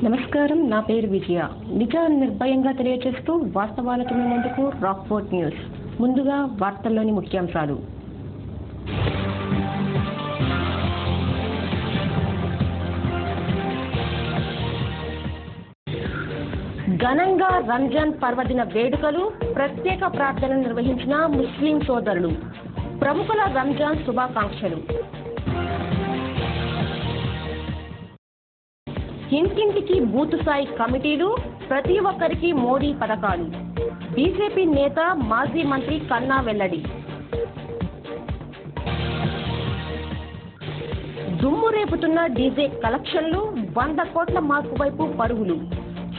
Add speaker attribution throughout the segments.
Speaker 1: నమస్కారం, నా పేరు విజయ. నిజాన్ని నిర్భయంగా తెలియజేస్తూ వాస్తవాలతో మీ ముందుకు రాక్ఫోర్ట్ న్యూస్. ముందుగా వార్తల్లోని ముఖ్యాంశాలు. ఘనంగా రంజాన్ పర్వదిన వేడుకలు, ప్రత్యేక ప్రార్థనలు నిర్వహించిన ముస్లిం సోదరులు. ప్రముఖుల రంజాన్ శుభాకాంక్షలు. ఇంటింటికి బూత్ స్థాయి కమిటీలు, ప్రతి ఒక్కరికి మోడీ పథకాలు. బీజేపీ నేత మాజీ మంత్రి కన్నా వెల్లడి. దుమ్ము రేపుతున్న డీజే కలెక్షన్లు, 100 కోట్ల మార్కు వైపు పరుగులు.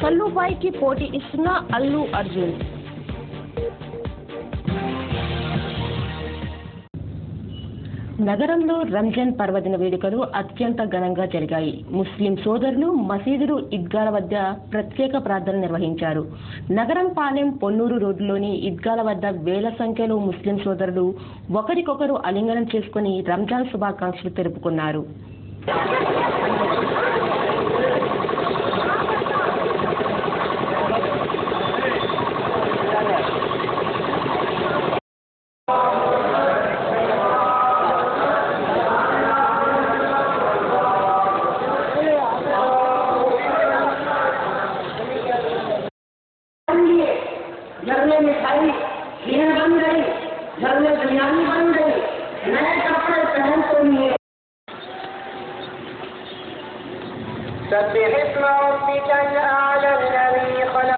Speaker 1: సల్లుబాయికి పోటీ ఇస్తున్న అల్లు అర్జున్. నగరంలో రంజాన్ పర్వదిన వేడుకలు అత్యంత ఘనంగా జరిగాయి. ముస్లిం సోదరులు మసీదులు, ఈద్గాల వద్ద ప్రత్యేక ప్రార్థనలు నిర్వహించారు. నగరం పాలెం పొన్నూరు రోడ్డులోని ఈద్గాల వద్ద వేల సంఖ్యలో ముస్లిం సోదరులు ఒకరికొకరు ఆలింగనం చేసుకుని రంజాన్ శుభాకాంక్షలు తెలుపుకున్నారు.
Speaker 2: घर में मिठाई खीर बन गई, घर में बिरयानी बन गई, नए कपड़े पहन तो लिए। सब्बिह इस्म रब्बिकल आला الذي खलق.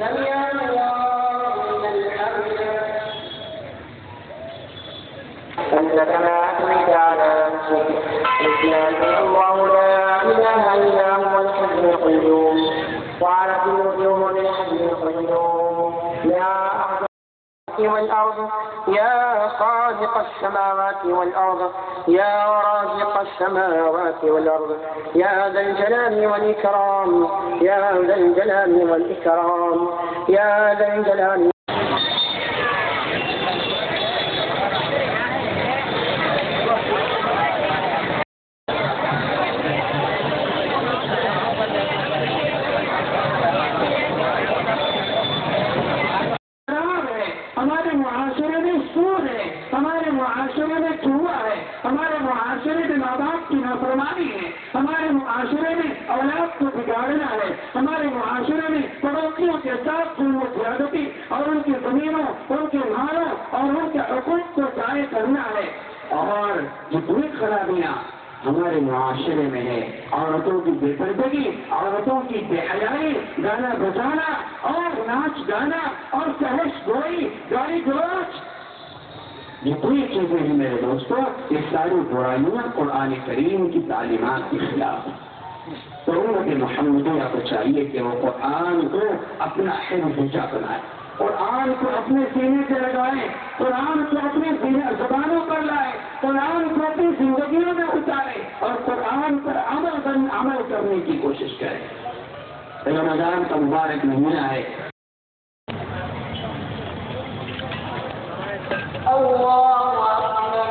Speaker 2: سمع الله لمن حمده. أنك ما أثنيت على نفسك الله لا إله إلا هو الحي القيوم وعلى كل يوم الحي القيوم. يا والأرض يا خالق السماوات والأرض يا رازق السماوات والأرض يا ذا الجلال والإكرام يا ذا الجلال والإكرام يا ذا الجلال. ہمارے معاشرے میں سود ہے، ہمارے معاشرے میں چوہا ہے، ہمارے معاشرے میں ماں باپ کی نافرمانی ہے، ہمارے معاشرے میں اولاد کو بگاڑنا ہے، ہمارے معاشرے میں پڑوسیوں کے ساتھ ظلم و زیادتی اور ان کی زمینوں، ان کے مالوں اور ان کے حقوق کو ضائع کرنا ہے. اور جتنی خرابیاں ہمارے معاشرے میں ہے، عورتوں کی بے پردگی، عورتوں کی بے حیائی، گانا بجانا اور ناچ گانا اور فحش گوئی، گالی گلوچ، جتنی چیزیں ہیں میرے دوستوں، یہ ساری برائیاں قرآن کریم کی تعلیمات کے خلاف. تو امت محمدیہ کو چاہیے کہ وہ قرآن کو اپنا حفظہ بنائے، قرآن کو اپنے سینے سے لگائیں، قرآن کو اپنے زبانوں پر لائے، قرآن کو اپنی زندگیوں میں اتارے اور قرآن پر عمل کرنے کی کوشش کریں. رمضان کا مبارک مہینہ ہے. اللہ اکبر.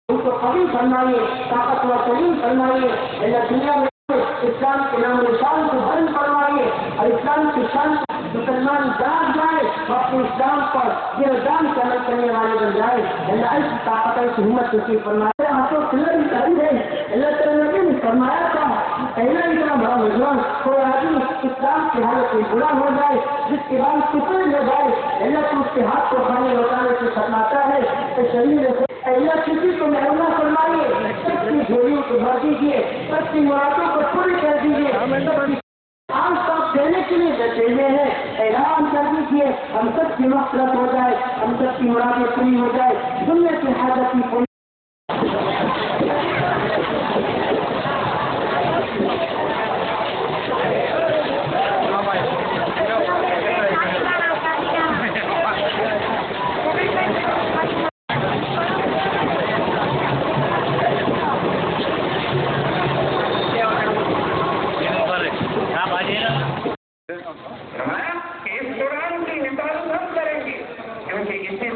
Speaker 2: ان کو قوی فرمائیے، طاقتور ترین فرمائیے. اللہ دنیا میں اسلام کے نام نشان کو بلند فرمائیے اور اسلام کی شان مسلمان جاگ جائے
Speaker 3: وہ اپنے اسلام پر یہ جان سے عمل کرنے والے بن جائے. اللہ اس طاقت اور ہمت نصیب فرمائے. ہاتھوں کھلا بھی چاہیے ہے. اللہ تعالیٰ نے فرمایا تھا پہلا اتنا بڑا نوجوان کوئی آدمی اسلام کی حالت میں برا ہو جائے جس کے بعد کتنے ہو جائے اللہ تو اس کے ہاتھ کو کھانے لوٹانے سے ختماتا ہے تو شریر سے اللہ کسی کو محروم فرمائیے. سب کی جھولیوں کو بھر دیجیے, سب کی مرادوں کو پوری کر دیجیے. آج تک دینے کے لیے بیٹھے ہوئے ہیں. اعلان کر دیجیے ہم سب کی مغفرت ہو جائے, ہم سب کی مرادیں پوری ہو جائے, دنیا کی حاجت کی پوری.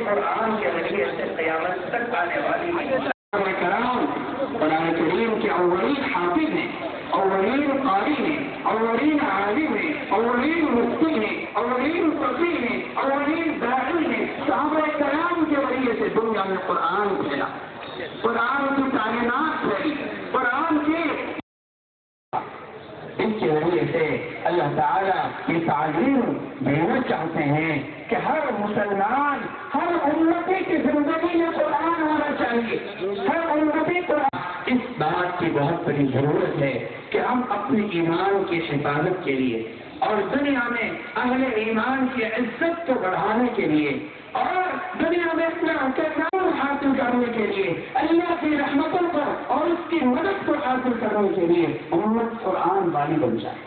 Speaker 2: قرآن کے ذریعے سے قیامت تک آنے والی کرام قرآن کریم کے اولین حافظ ہیں, اولین قاری ہیں, اولین عالم ہیں, اولین مفتی ہیں, اولین فقیہ ہیں, اولین داعی ہیں. صحابہ کرام کے ذریعے سے دنیا میں قرآن پھیلا, قرآن کی تعلیمات پھیلی, قرآن کے اس کے ذریعے سے اللہ تعالیٰ کی تعلیم دینا چاہتے ہیں کہ ہر مسلمان, ہر امتی کی زندگی میں قرآن ہونا چاہیے. ہر امتی کو اس بات کی بہت بڑی ضرورت ہے کہ ہم اپنے ایمان کی حفاظت کے لیے اور دنیا میں اہل ایمان کی عزت کو بڑھانے کے لیے اور دنیا میں اپنا کردار حاصل کرنے کے لیے, اللہ کی رحمتوں کو اور اس کی مدد کو حاصل کرنے کے لیے امت قرآن والی بن جائے,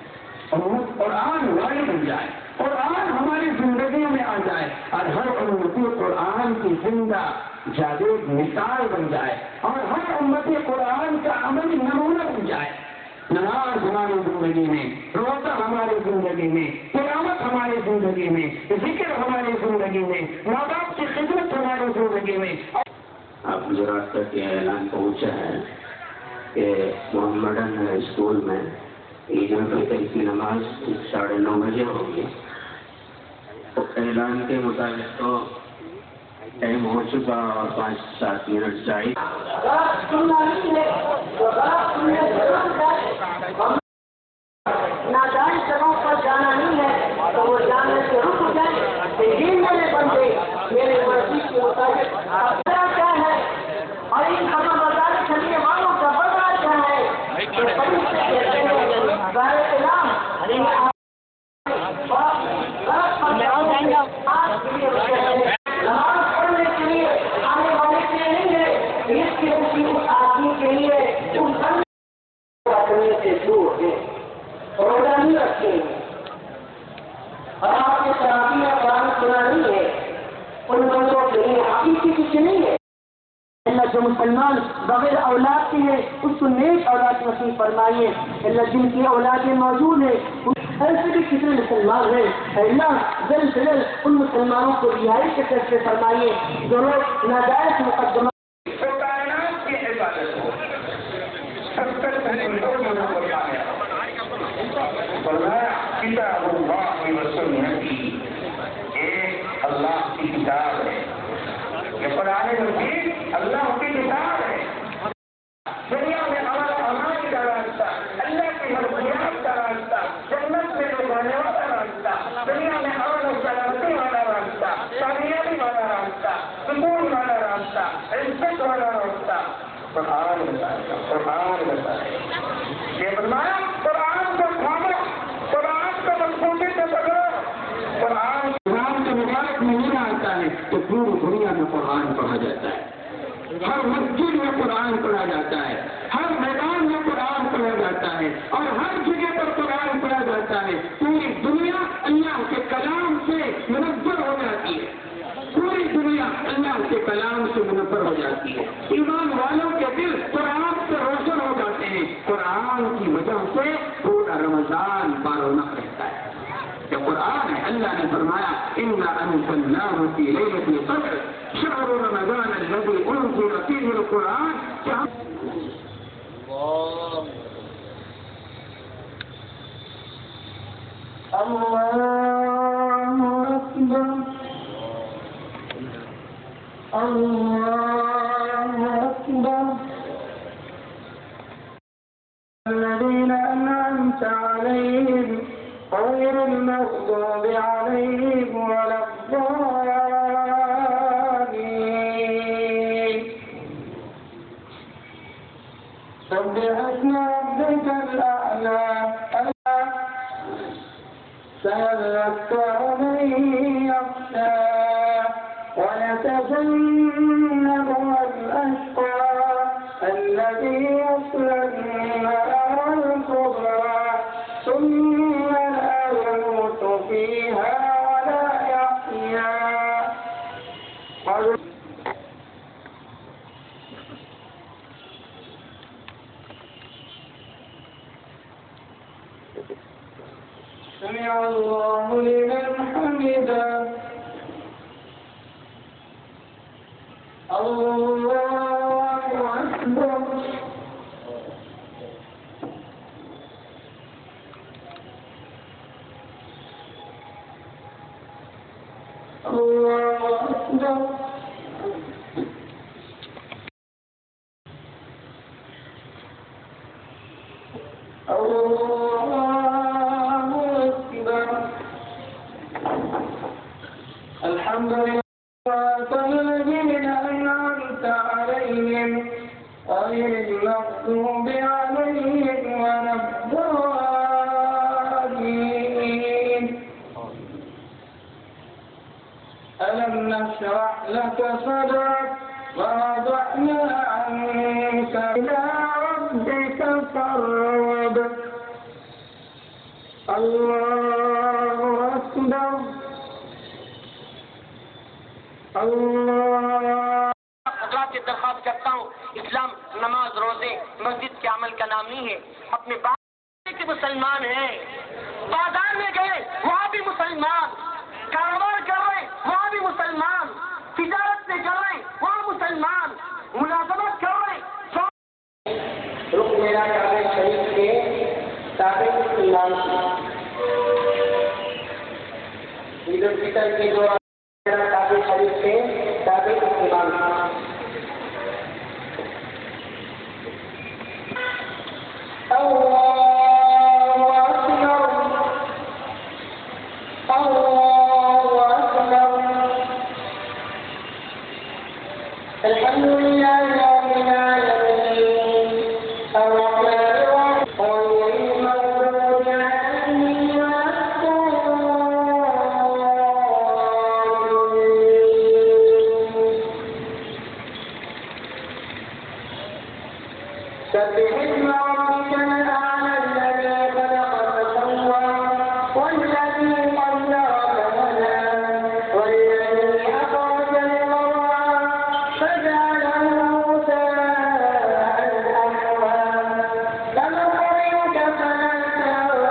Speaker 2: امت قرآن والی بن جائے, قرآن ہماری زندگیوں میں آ جائے اور ہر امتی قرآن کی زندہ جاوید مثال بن جائے اور ہر امتی قرآن کا عملی نمونہ بن جائے. نماز ہماری زندگی میں, روزہ ہماری زندگی میں, تلاوت ہماری زندگی میں, ذکر ہماری زندگی میں, ماں باپ کی خدمت ہماری زندگی میں.
Speaker 4: اب گجرات تک یہ اعلان پہنچا ہے کہ محمدن اسکول میں عید الفطر کی نماز 9:30 بجے ہوگی. تو اعلان کے مطابق تو ٹائم ہو چکا اور 5-7 منٹ چاہیے.
Speaker 3: ناجائز جگہوں پر جانا نہیں ہے تو وہ جانے سے رک جائے. یہ میرے بندے میرے مرضی کے مطابق کیا ہے اور ان خبر بازار چلنے والوں کا بازار کیا ہے. نماز پڑھنے کے لیے آنے والے کے لیے نہیں ہے, اس کے اس آدمی کے لیے کرنے سے دور ہے, روزہ نہیں رکھتے اور آپ کے شرابی میں قرآن سنا نہیں ہے, ان بندوں کے لیے حقیقی کچھ نہیں ہے. اللہ جو مسلمان بغیر اولاد کے ہیں اس کو نیک اولاد نصیب فرمائیے. اللہ جن کی اولادیں موجود ہیں ایسے بھی کتنے مسلمان ہیں, اللہ جلد سے جلد ان مسلمانوں کو رہائی کے فیصلے فرمائیے جو لوگ ناجائز مقدمہ
Speaker 2: کائنات کی عبادت ہو. 70 گھنٹوں میں فرمایا کتاب اللہ و سنتی, ایک اللہ کی کتاب ہے. یہ قرآن مجید اللہ کی کتاب ہے. دنیا میں ہمارا امان کا راستہ, اللہ کی مرضیات کا راستہ, جنت میں لے جانے والا راستہ, دنیا میں امن و سلامتی والا راستہ, کامیابی والا راستہ, سکون والا راستہ, عزت والا راستہ قرآن بتائے گا. قرآن بتائے گا. یہ فرمایا قرآن کو تھامو, قرآن کو مضبوطی سے پکڑو. قرآن کا مبارک مہینہ آتا ہے تو پوری دنیا میں قرآن پڑھا جاتا ہے. ہر مسجد میں قرآن پڑھا جاتا ہے, ہر میدان میں قرآن پڑھا جاتا ہے اور ہر جگہ پر قرآن پڑھا جاتا ہے. پوری دنیا اللہ کے کلام سے منور ہو جاتی ہے. پوری دنیا اللہ کے کلام سے منور ہو جاتی ہے. ایمان والوں کے دل قرآن سے روشن ہو جاتے ہیں. قرآن کی وجہ سے پورا رمضان بارونق رہتا ہے. یہ قرآن ہے. اللہ نے فرمایا اِنَّا أَنزَلْنَاهُ فِي لَيْلَةِ الْقَدْرِ شَهْرُ رَمَضَانَ الَّذِي أُنزِلَ فِيهِ الْقُرْآنُ. اللہ أكبر الله أكبر الذين أنعمت عليهم غير المغضوب عليهم ولا الضالين سبح اسم ربك الأعلى سيذكر من يخشى ويتجنبها الأشقى الذي يصلى النار الكبرى ثم لا يموت فيها ولا يحيا سمع الله لمن حمده الله أكبر الله أكبر الله أكبر الحمد لله الذين أنعمت عليهم غير المغضوب عليهم ولا الضالين ألم نشرح لك صدرك ووضعنا عنك إلى ربك فارغب الله أكبر
Speaker 5: हज़रात से दरख्वास्त करता हूँ, इस्लाम नमाज रोजे मस्जिद के अमल का नाम नहीं है। अपने बाप के मुसलमान हैं, बाजार में गए वहाँ भी मुसलमान, कारोबार कर रहे वहाँ भी मुसलमान, तिजारत में कर रहे वहाँ मुसलमान, मुलाजमत कर रहे
Speaker 3: रुक मेरा काबे शरीफ के ताबे इस्लाम ईद उल फितर के दौरान काबे शरीफ के ताबे इस्लाम الحمد لله رب العالمين الرحمن الرحيم المغضوب عليهم ولا الضالين سبح اسم ربك الأعلى الذي خلق فسوى والذي قدر فهدى والذي أخرج المرعى فجعله غثاء أحوى سنقرئك فلا تنسى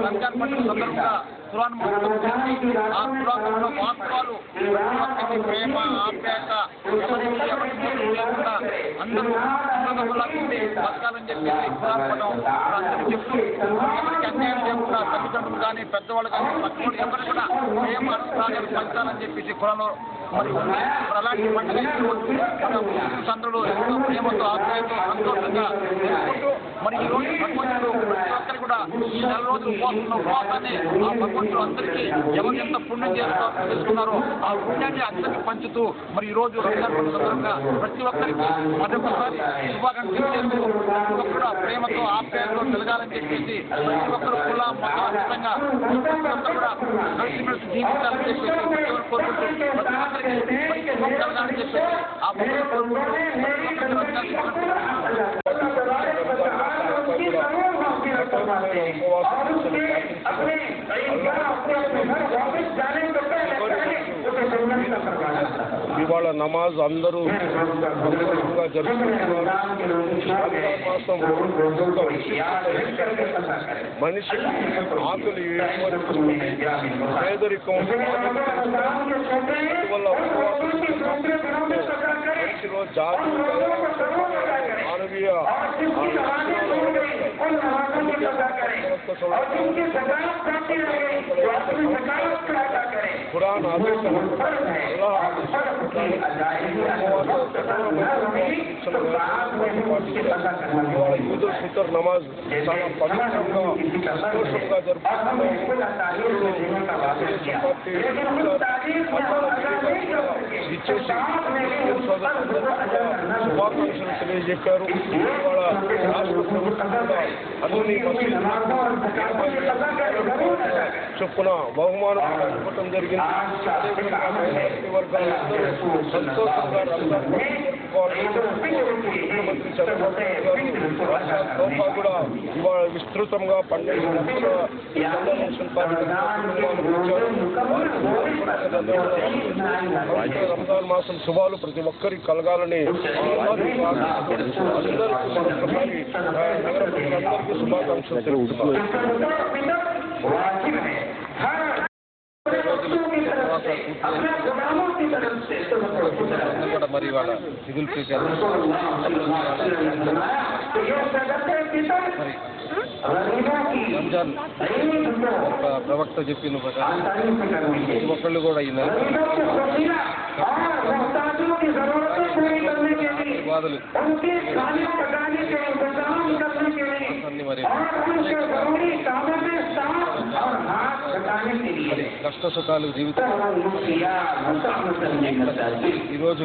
Speaker 6: రంజాన్ పండుగ సందర్భంగా ఖురాన్ ఆ ఖురాన్లో వాస్తవాలు భక్తి, ప్రేమ, ఆప్యాయత ఎవరికి లేకుండా అందరూ అన్నదమ్ములాగా బతకాలని చెప్పేసి ఖురాన్ పదం అందరికీ చెప్తూ ఎవరికి అన్యాయం లేకుండా తల్లిదండ్రులు కానీ పెద్దవాళ్ళు కానీ పక్కవాళ్ళు ఎవరు కూడా ప్రేమ అనుష్ఠానాలు పంచాలని చెప్పేసి ఖురాన్లో మరి అలాంటి పండుగ అందరూ ఎంతో ప్రేమతో ఆప్యాయతో సంతోషంగా జరుపుకుంటూ మరి ఈ రోజు భగవంతుడు ప్రతి ఒక్కరు కూడా ఈ నెల రోజులు ఉపవాసాన్ని ఆ భగవంతుడు అందరికీ ఎవరు ఎంత పుణ్యం చేసుకున్నారో ఆ పుణ్యాన్ని అందరికీ పంచుతూ మరి ఈ రోజు రంజాన్ పండుగ సందర్భంగా ప్రతి ఒక్కరికి మరొకసారి శుభ శుభాకాంక్షలు చేస్తూ ప్రతి ఒక్కరు ఆ ప్రేమతో ఆప్యాయతతో కలగాలని చెప్పేసి ప్రతి ఒక్కరు కుల మత అతీతంగా కూడా కలిసిమెలిసి జీవించాలని చెప్పేసి ప్రతి ఒక్కరు కోరుకుంటూ ప్రతి ఒక్కరికి మంచి శుభం కలగాలని చెప్పేసి ఆ భగవంతుడు
Speaker 7: ఇవాళ నమాజ్ అందరూ జరుపుకుంటున్నారు. మాసం మనిషి ఆకలి పేదరికం వల్ల మనిషిలో జాతి మానవీయ ఖురాన్ ఆదేశం ఈద్ ఉల్ ఫితర్ నమాజ్ చాలా పవిత్రంగా సంతోషంగా శుభాకాంక్షలు తెలియజెప్పారు. ఇవాళ రాష్ట్ర ప్రభుత్వం కూడా అన్ని చొప్పున బహుమానం ఇవ్వటం జరిగింది. అదేవిధంగా మైనారిటీ వర్గాలందరూ సంతోషంగా రంజాన్ ముఖ్యమంత్రి చంద్రబాబు నాయుడు గారు రంజాన్ కూడా ఇవాళ విస్తృతంగా 12 లక్షల రేషన్ రంజాన్ మాసం శుభాలు ప్రతి ఒక్కరికి కలగాలని అందరికీ మరొకసారి నగర ప్రజలందరికీ శుభాకాంక్షలు తెలుపుతున్నారు.
Speaker 6: కూడా మరి వాళ్ళ ఈదుల్ ఫితర్ రంజాన్ ప్రవక్త చెప్పిన ప్రకారం ప్రతి ఒక్కళ్ళు కూడా ఈ నెల బాధలు మరి కష్ట సుఖాలు జీవితం ఈరోజు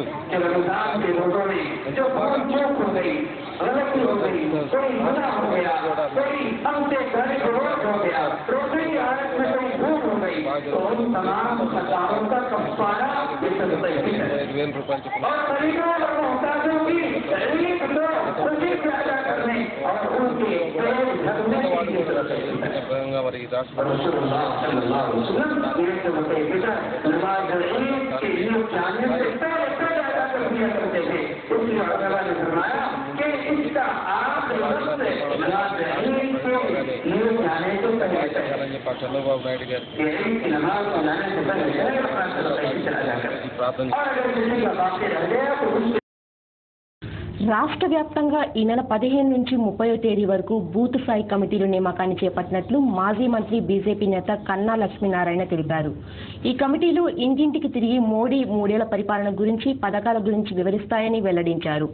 Speaker 6: మరి రాష్ట్ర చంద్రబాబు నాయుడు గారు ప్రార్థన
Speaker 1: రాష్ట్ర వ్యాప్తంగా ఈ నెల 15 నుంచి 30వ తేదీ వరకు బూత్ స్థాయి కమిటీలు నియామకాన్ని చేపట్టినట్లు మాజీ మంత్రి బీజేపీ నేత కన్నా లక్ష్మీనారాయణ తెలిపారు. ఈ కమిటీలు ఇంటింటికి తిరిగి మోడీ 3 ఏళ్ల పరిపాలన గురించి, పథకాల గురించి వివరిస్తాయని వెల్లడించారు.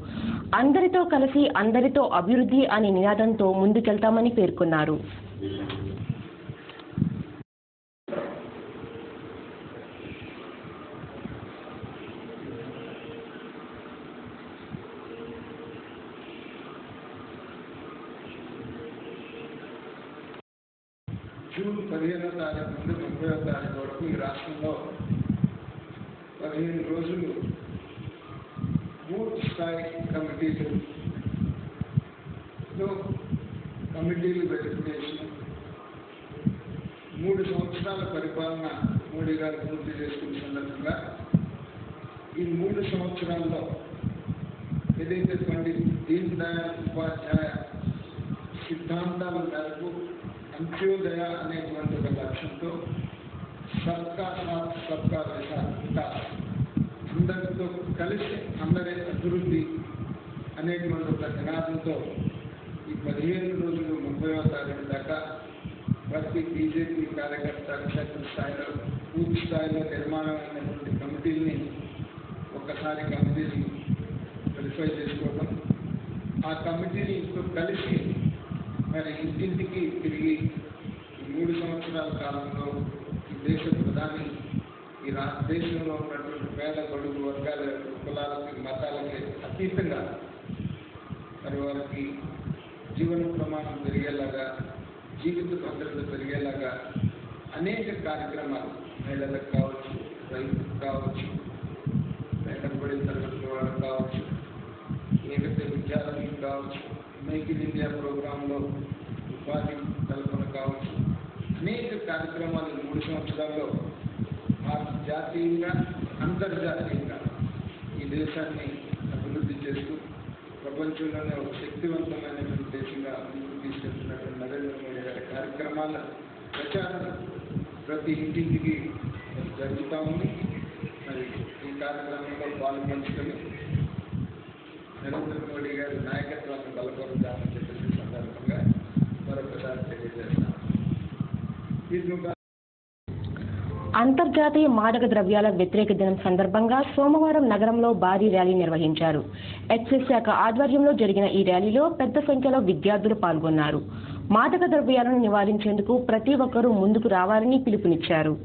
Speaker 1: అందరితో కలిసి అందరితో అభివృద్ధి అనే నినాదంతో ముందుకెళ్తామని పేర్కొన్నారు.
Speaker 2: జూన్ 15వ తారీఖు నుండి 30వ తారీఖు వరకు ఈ రాష్ట్రంలో 15 రోజులు బూత్ స్థాయి కమిటీలు వెరిఫికేషన్ 3 సంవత్సరాల పరిపాలన మోడీ గారు పూర్తి చేసుకున్న సందర్భంగా ఈ 3 సంవత్సరాల్లో ఏదైతే పండిత్ దీన్ దయాళ్ ఉపాధ్యాయ సిద్ధాంతాల మేరకు అంత్యోదయ అనేటువంటి ఒక లక్ష్యంతో సబ్కా సాత్ సబ్కా వికాస్, అందరితో కలిసి అందరి అభివృద్ధి అనేటువంటి ఒక నినాదంతో ఈ 15 రోజులు 30వ తారీఖు దాకా ప్రతి బీజేపీ కార్యకర్త క్షేత్ర స్థాయిలో పూర్తి స్థాయిలో నిర్మాణమైనటువంటి కమిటీల్ని ఒకసారి కమిటీని వెరిఫై చేసుకోవడం, ఆ కమిటీలతో కలిసి మరి ఇంటింటికి తిరిగి ఈ 3 సంవత్సరాల కాలంలో ఈ దేశ ప్రధాని ఈ దేశంలో ఉన్నటువంటి పేద బడుగు వర్గాల కులాలకి మతాలకి అతీతంగా
Speaker 8: మరి వారికి జీవన ప్రమాణం పెరిగేలాగా, జీవిత భద్రత పెరిగేలాగా అనేక కార్యక్రమాలు మహిళలకు కావచ్చు, రైతులకు కావచ్చు, వెనకబడిన తరగతి వాళ్ళకు కావచ్చు, ఏకైతే విద్యార్థులకు కావచ్చు, మేక్ ఇన్ ఇండియా ప్రోగ్రాంలో ఉపాధి కల్పన కావచ్చు, అనేక కార్యక్రమాలు 3 సంవత్సరాల్లో జాతీయంగా, అంతర్జాతీయంగా ఈ దేశాన్ని అభివృద్ధి చేస్తూ ప్రపంచంలోనే ఒక శక్తివంతమైనటువంటి దేశంగా అభివృద్ధి తీసుకెళ్తున్నటువంటి నరేంద్ర మోడీ గారి కార్యక్రమాల ప్రచారం ప్రతి ఇంటింటికి జరుగుతూ ఉంది. మరి ఈ కార్యక్రమంలో పాల్పంచుకొని నరేంద్ర మోడీ గారి నాయకత్వాన్ని బలపరుద్దామని చెప్పేసి సందర్భంగా మరొకసారి తెలియజేస్తాను.
Speaker 1: అంతర్జాతీయ మాదక ద్రవ్యాల వ్యతిరేక దినం సందర్భంగా సోమవారం నగరంలో భారీ ర్యాలీ నిర్వహించారు. ఎక్సైజ్ శాఖ ఆధ్వర్యంలో జరిగిన ఈ ర్యాలీలో పెద్ద సంఖ్యలో విద్యార్థులు పాల్గొన్నారు. మాదక ద్రవ్యాలను నివారించేందుకు ప్రతి ఒక్కరూ ముందుకు రావాలని పిలుపునిచ్చారు.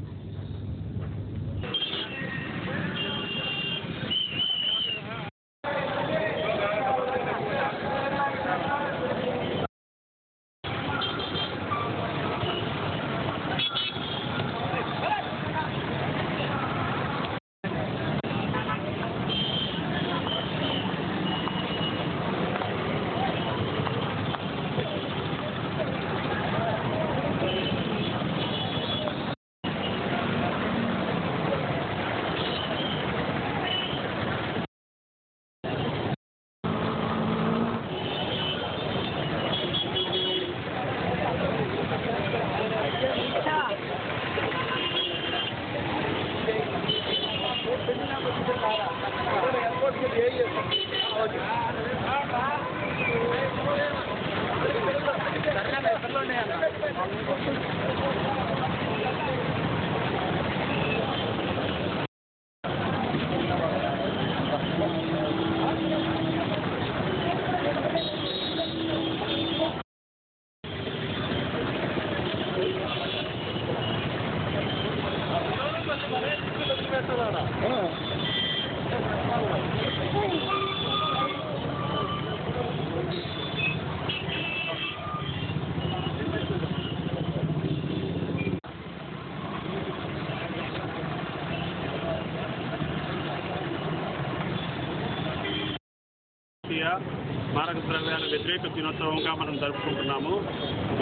Speaker 9: మాదక ద్రవ్యాల వ్యతిరేక దినోత్సవంగా మనం జరుపుకుంటున్నాము.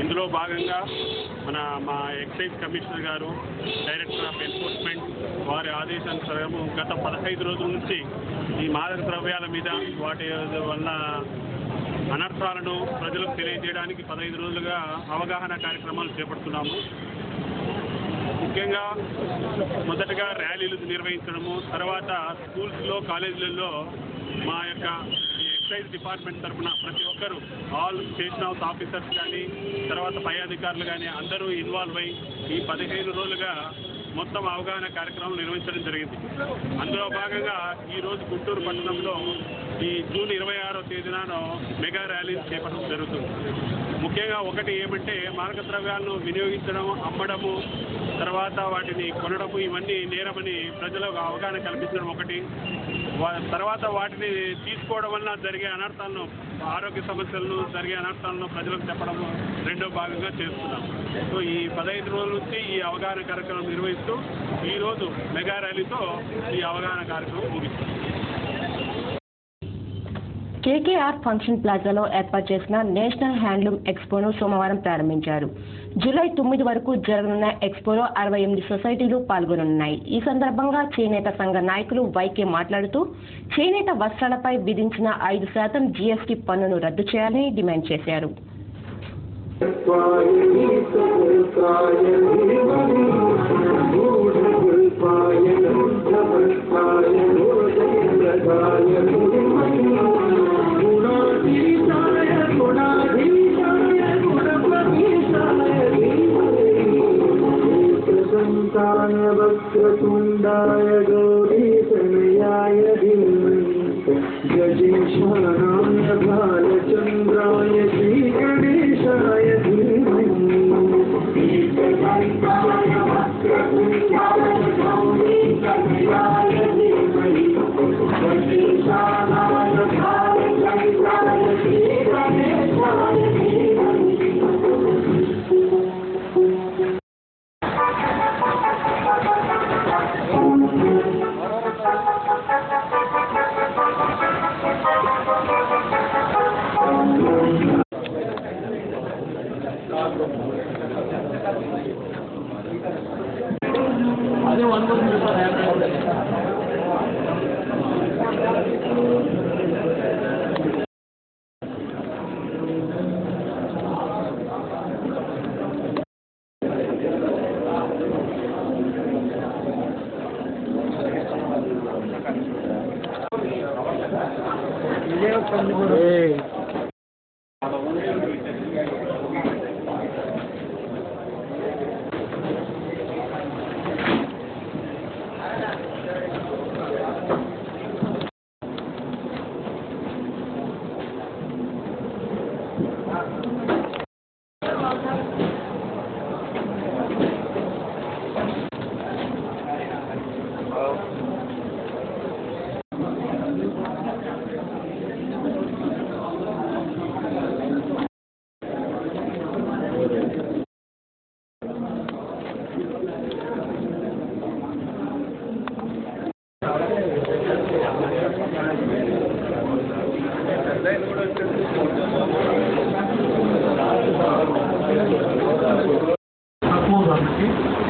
Speaker 9: ఇందులో భాగంగా మా ఎక్సైజ్ కమిషనర్ గారు, డైరెక్టర్ ఆఫ్ ఎన్ఫోర్స్మెంట్ వారి ఆదేశానుసారము గత 15 రోజుల నుంచి ఈ మాదక ద్రవ్యాల మీద వాటి వల్ల అనర్థాలను ప్రజలకు తెలియజేయడానికి 15 రోజులుగా అవగాహన కార్యక్రమాలు చేపడుతున్నాము. ముఖ్యంగా మొదటగా ర్యాలీలు నిర్వహించడము, తర్వాత స్కూల్స్లో, కాలేజీలలో మా యొక్క ఎక్సైజ్ డిపార్ట్మెంట్ తరఫున ప్రతి ఒక్కరు, ఆల్ స్టేషన్ హౌస్ ఆఫీసర్స్ కానీ, తర్వాత పై అధికారులు కానీ అందరూ ఇన్వాల్వ్ అయ్యి ఈ 15 రోజులుగా మొత్తం అవగాహన కార్యక్రమం నిర్వహించడం జరిగింది. అందులో భాగంగా ఈరోజు గుంటూరు పట్టణంలో ఈ జూన్ 26వ తేదీన మెగా ర్యాలీ చేపట్టడం జరుగుతుంది. ముఖ్యంగా ఒకటి ఏమంటే మాదక ద్రవ్యాలను వినియోగించడం, అమ్మడము, తర్వాత వాటిని కొనడము ఇవన్నీ నేరమని ప్రజలకు అవగాహన కల్పించడం ఒకటి. తర్వాత వాటిని తీసుకోవడం వల్ల జరిగే అనర్థాలను, ఆరోగ్య సమస్యలను, జరిగే అనర్థాలను ప్రజలకు చెప్పడము రెండో భాగంగా చేస్తున్నాం. సో ఈ 15 రోజుల నుంచి ఈ అవగాహన కార్యక్రమం నిర్వహిస్తూ ఈరోజు మెగా ర్యాలీతో ఈ అవగాహన కార్యక్రమం ముగిస్తుంది.
Speaker 1: కేకేఆర్ ఫంక్షన్ ప్లాజాలో ఏర్పాటు చేసిన నేషనల్ హ్యాండ్లూమ్ ఎక్స్పోను సోమవారం ప్రారంభించారు. జూలై 9 వరకు జరగనున్న ఎక్స్పోలో 68 సొసైటీలు పాల్గొనున్నాయి. ఈ సందర్భంగా చేనేత సంఘ నాయకులు వైకే మాట్లాడుతూ చేనేత వస్త్రాలపై విధించిన 5% జీఎస్టీ పన్నును రద్దు చేయాలని డిమాండ్ చేశారు.
Speaker 3: वक्रतुण्डाय गौरीतनयाय धीमहि गजेशानाय भालचन्द्राय श्रीगणेशाय धीमहि गजेशानाय वक्रतुण्डाय गौरीतनयाय धीमहि गजेशानाय भालचन्द्राय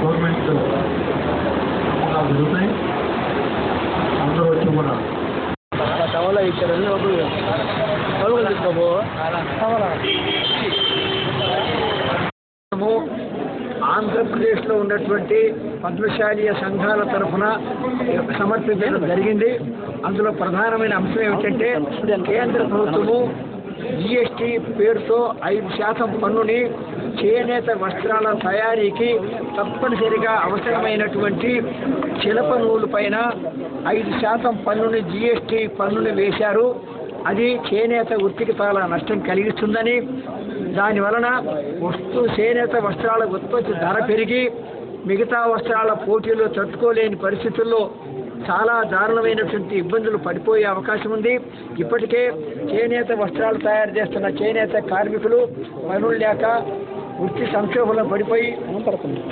Speaker 10: గవర్నమెంట్ జరుగుతాయి. అందరూ వచ్చి కూడా టవల్ ఇచ్చారని టవల్ తీసుకోబో ఆంధ్రప్రదేశ్లో ఉన్నటువంటి పద్మశాలీయ సంఘాల తరఫున సమర్పించడం జరిగింది. అందులో ప్రధానమైన అంశం ఏమిటంటే కేంద్ర ప్రభుత్వము జీఎస్టీ పేరుతో 5% పన్నుని చేనేత వస్త్రాల తయారీకి తప్పనిసరిగా అవసరమైనటువంటి చిలప నూలు పైన 5% పన్నుని జీఎస్టీ పన్నుని వేశారు. అది చేనేత వృత్తికి చాలా నష్టం కలిగిస్తుందని, దానివలన చేనేత వస్త్రాల ఉత్పత్తి ధర పెరిగి మిగతా వస్త్రాల పోటీలో తట్టుకోలేని పరిస్థితుల్లో చాలా దారుణమైనటువంటి ఇబ్బందులు పడిపోయే అవకాశం ఉంది. ఇప్పటికే చేనేత వస్త్రాలు తయారు చేస్తున్న చేనేత కార్మికులు పనులు లేక వృత్తి సంక్షోభంలో పడిపోయి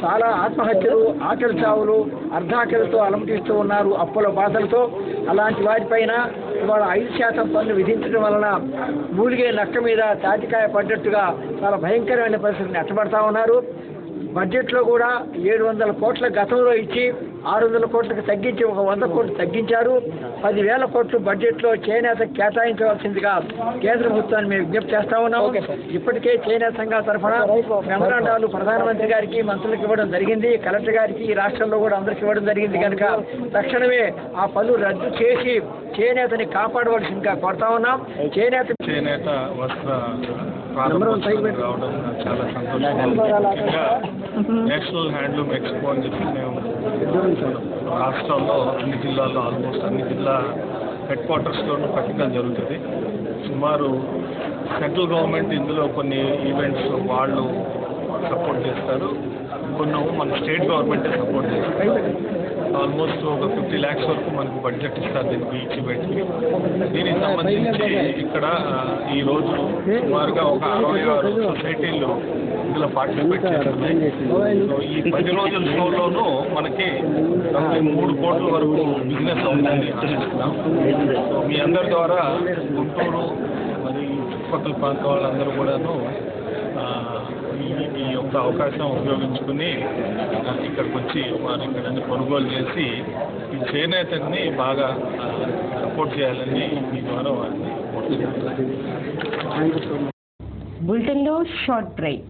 Speaker 10: చాలా ఆత్మహత్యలు, ఆకలి చావులు, అర్ధాకలితో అలమటిస్తూ ఉన్నారు అప్పుల బాధలతో. అలాంటి వారిపైన ఇవాళ 5% పన్ను విధించడం వలన మూలిగే నక్క మీద తాటికాయ పడ్డట్టుగా చాలా భయంకరమైన పరిస్థితిని అట్టబడతా ఉన్నారు. బడ్జెట్లో కూడా 700 కోట్ల గతంలో ఇచ్చి 600 కోట్లకు తగ్గించి 100 కోట్లు తగ్గించారు. 10,000 కోట్లు బడ్జెట్లో చేనేత కేటాయించవలసిందిగా కేంద్ర ప్రభుత్వాన్ని మేము విజ్ఞప్తి చేస్తా ఉన్నాము. ఇప్పటికే చేనేత సంఘాల తరఫున మెమరాండాలు ప్రధానమంత్రి గారికి, మంత్రులకు ఇవ్వడం జరిగింది. కలెక్టర్ గారికి, ఈ రాష్ట్రంలో కూడా అందరికి ఇవ్వడం జరిగింది. కనుక తక్షణమే ఆ పనులు రద్దు చేసి చేనేతని కాపాడవలసిందిగా కోరుతా ఉన్నాం.
Speaker 7: చేనేత వస్త్ర రావడం చాలా సంతోషంగా. నేషనల్ హ్యాండ్లూమ్ ఎక్స్పో అని చెప్పి మేము రాష్ట్రంలో అన్ని జిల్లాల్లో ఆల్మోస్ట్ అన్ని జిల్లా హెడ్ క్వార్టర్స్లోనూ పట్టికలు జరుగుతుంది. సుమారు సెంట్రల్ గవర్నమెంట్ ఇందులో కొన్ని ఈవెంట్స్ వాళ్ళు సపోర్ట్ చేస్తారు, కొన్ని మన స్టేట్ గవర్నమెంటే సపోర్ట్ చేస్తారు. ఆల్మోస్ట్ ఒక 50 lakhs వరకు మనకు బడ్జెట్ ఇస్తారు దీనికి, ఈచ్ ఈవెంట్కి. దీనికి సంబంధించి ఇక్కడ ఈరోజు సుమారుగా ఒక 66 సొసైటీలు ఇందులో పార్టిసిపేట్ చేస్తున్నాయి. సో ఈ 10 రోజుల షోలోనూ మనకి 3 కోట్ల వరకు బిజినెస్ అవుతుందని ఆశిస్తున్నాం. సో మీ అందరి ద్వారా గుంటూరు మరి చుట్టుపక్కల ప్రాంత వాళ్ళందరూ కూడాను ఈ యొక్క అవకాశం ఉపయోగించుకుని ఇక్కడికి వచ్చి వారు ఇక్కడ కొనుగోలు చేసి ఈ చేనేతని బాగా సపోర్ట్ చేయాలని మీ ద్వారా వారిని కోరుతున్నాను.
Speaker 1: బులెటిన్లో షార్ట్ బ్రేక్.